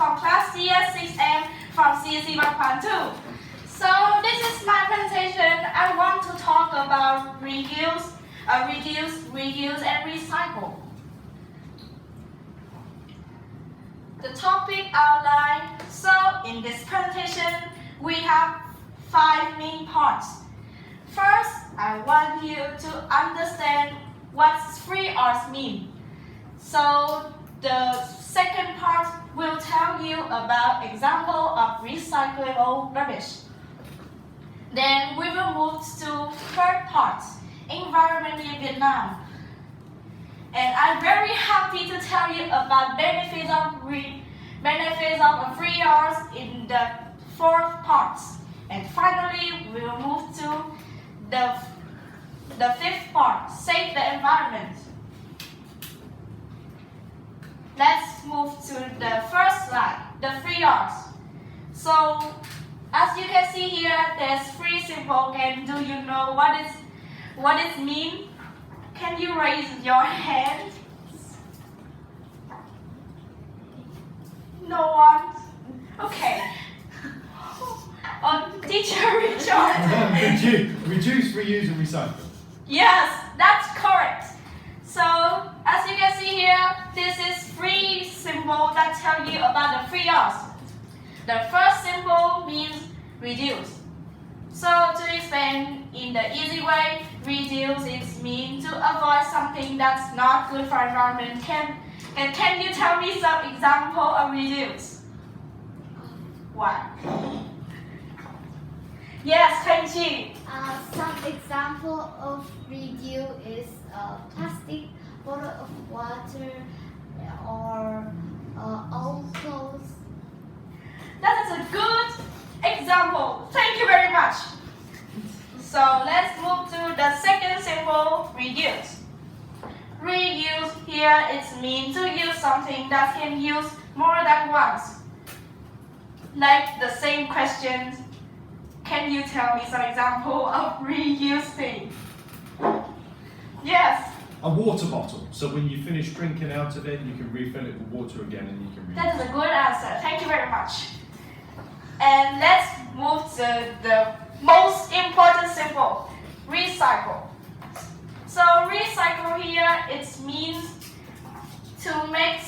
from class ES6M from CSC 1.2. So this is my presentation. I want to talk about reduce, and recycle. The topic outline. So in this presentation, we have 5 main parts. First, I want you to understand what 3 R's mean. So the second part will tell you about example of recyclable rubbish. Then we will move to third part, environment in Vietnam. And I'm very happy to tell you about benefits of 3 R's in the fourth part. And finally, we will move to the fifth part, save the environment. Let's move to the first slide, the 3 R's. So, as you can see here, there's 3 symbols. And do you know what it means? Can you raise your hand? No one? Okay. Teacher Richard. Reduce, reuse, and recycle. Yes, that's correct. So, as you can see here, this is 3 symbols that tell you about the 3 R's. The first symbol means reduce. So, to explain in the easy way, reduce is mean to avoid something that's not good for environment. Can you tell me some example of reduce? What? Yes, Kenji. Some example of reduce is plastic, bottle of water, or old clothes. That is a good example. Thank you very much. So let's move to the second symbol, reduce. Reuse here it means to use something that can use more than once. Like the same question, can you tell me some example of reuse thing? Yes. A water bottle. So when you finish drinking out of it, you can refill it with water again and you can reuse it. That is a good answer. Thank you very much. And let's move to the most important symbol, recycle. So recycle here, it means to make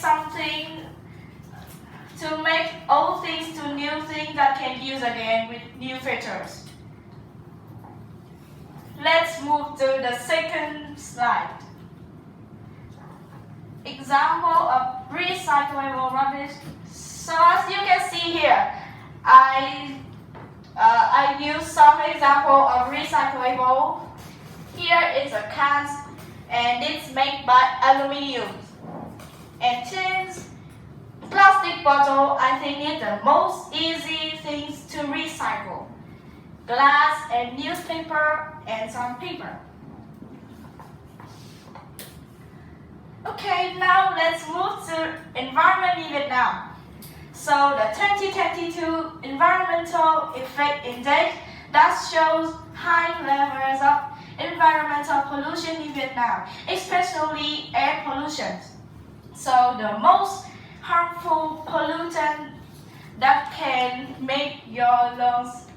old things to new things that can use again with new features. Let's move to the second slide. Example of recyclable rubbish. So as you can see here, I use some example of recyclable. Here is a can, and it's made by aluminium. And tins, plastic bottle, I think it's the most easy things to recycle. Glass and newspaper and some paper. Okay, now let's move to environment in Vietnam. So the 2022 Environmental Effect Index that shows high levels of environmental pollution in Vietnam, especially air pollution. So the most harmful pollutant that can make your lungs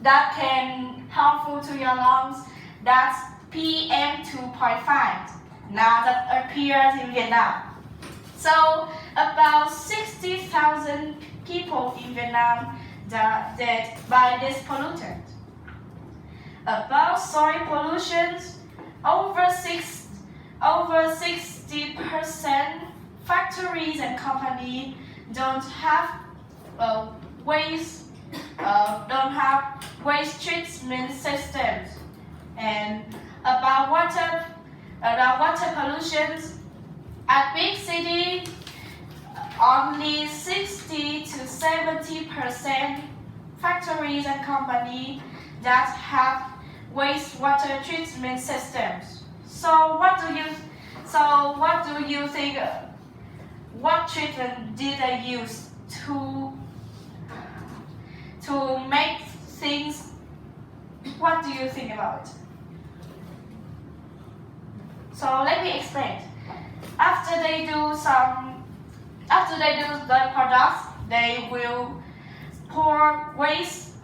that can harmful to your lungs, that's PM 2.5. Now that appears in Vietnam. So about 60,000 people in Vietnam dead by this pollutant. About soil pollution, over 60% factories and companies don't have waste treatment systems. And about water pollution, at big city, only 60 to 70% factories and companies that have wastewater treatment systems. So what do you think? What treatment did they use to make things? What do you think about it? So let me explain. After they do the products, they will pour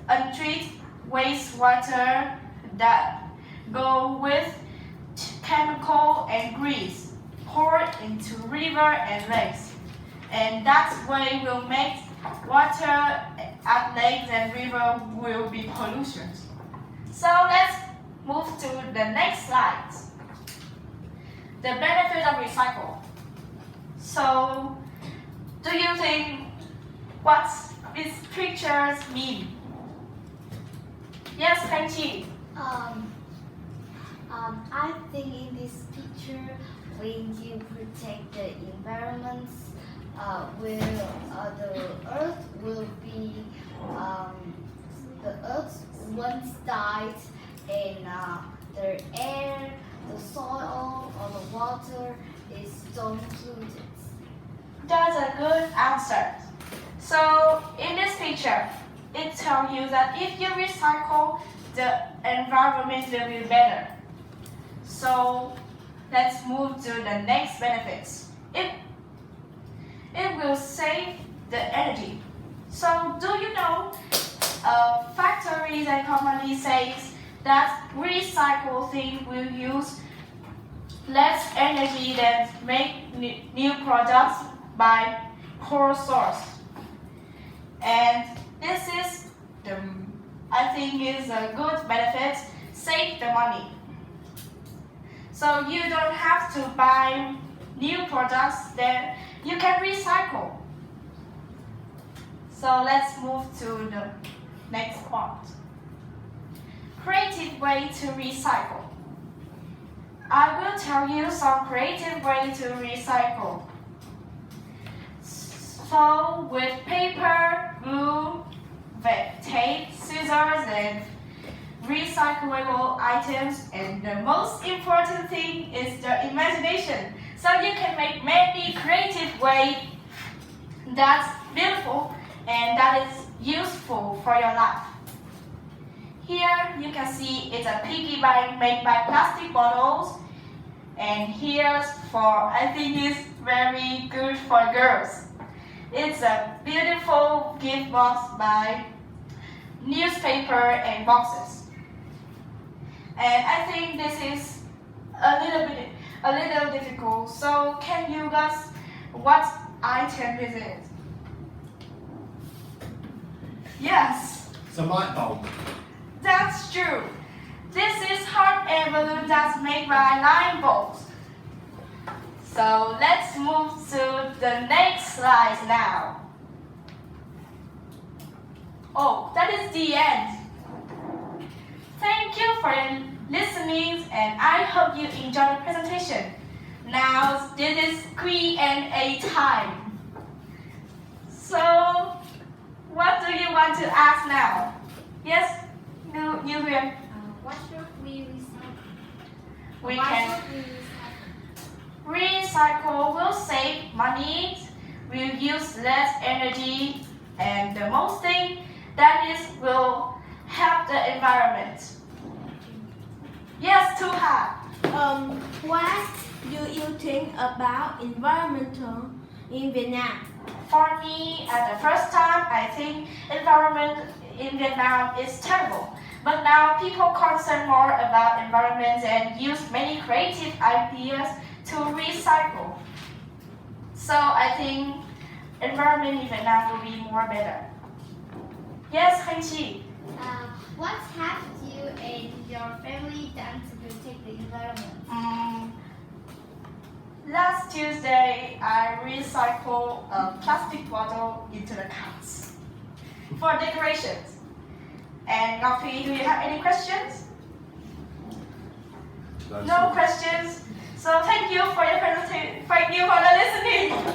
untreated wastewater that go with chemical and grease, pour it into river and lakes, and that way will make water at lakes and river will be pollution. So let's move to the next slide. The benefit of recycle. So, do you think what these pictures mean? Yes, Kanchi. I think in this picture, when you protect the environment, the earth will be the earth once died, and the air, the soil, or the water is don't polluted. That's a good answer. So in this picture, it tells you that if you recycle, the environment will be better. So let's move to the next benefits. It will save the energy. So do you know factories and companies say that recycle things will use less energy than make new products by core source. And this is I think is a good benefit, save the money. So you don't have to buy new products, then you can recycle. So let's move to the next part. Creative way to recycle. I will tell you some creative way to recycle. So with paper, glue, tape, scissors, and recyclable items, and the most important thing is the imagination. So you can make many creative ways that's beautiful and that is useful for your life. Here you can see it's a piggy bank made by plastic bottles, and here's for, I think it's very good for girls. It's a beautiful gift box by newspaper and boxes. And I think this is a little difficult. So can you guess what item is it? Yes, It's a light bulb. that's true. This is hot air balloon that's made by light bulbs. So let's move to the next slide now. Oh, that is the end. Thank you for listening, and I hope you enjoyed the presentation. Now this is Q&A time. So, what do you want to ask now? Yes, Như Huyền. What should we recycle? We Why can should we recycle? recycle will save money, will use less energy, and the most thing that is will help the environment. Yes, too hard. What do you think about environmental in Vietnam? For me, at the first time, I think environment in Vietnam is terrible. But now people concern more about environment and use many creative ideas to recycle. So I think environment in Vietnam will be more better. Yes, Hạnh Chi. What have you and your family done to protect the environment? Last Tuesday, I recycled a plastic bottle into the cups for decorations. And Ngọc, do you have any questions? That's No all. questions. So thank you for your presentation. Thank you for the listening.